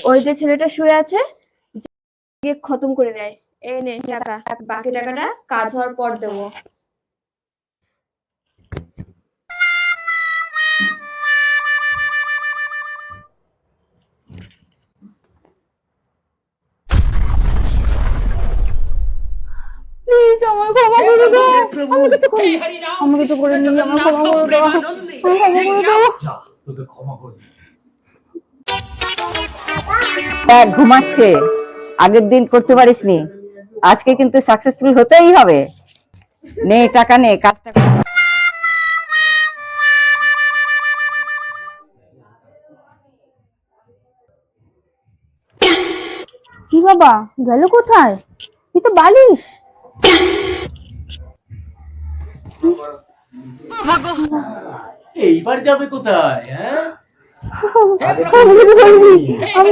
ওই যে ছেলেটা শুয়ে আছে গিয়ে খতম করে দেয়। এই নে টাকা, বাকি টাকাটা কাজ হওয়ার পর দেবো। প্লিজ আমায় ক্ষমা করে দাও, আমাকে তো করে নিয়ে আমায় ক্ষমা করে দাও, ক্ষমা করে দাও। তোকে ক্ষমা করে দিই। ঘুমাচ্ছে, আগের দিন করতে পারিসনি, আজকে কিন্তু সাকসেসফুল হতেই হবে। নে টাকা নে, কাজটা কর। কি বাবা গেল কোথায়? এ তো বালিশ। এইবার যাবে কোথায়? হ্যাঁ, আমি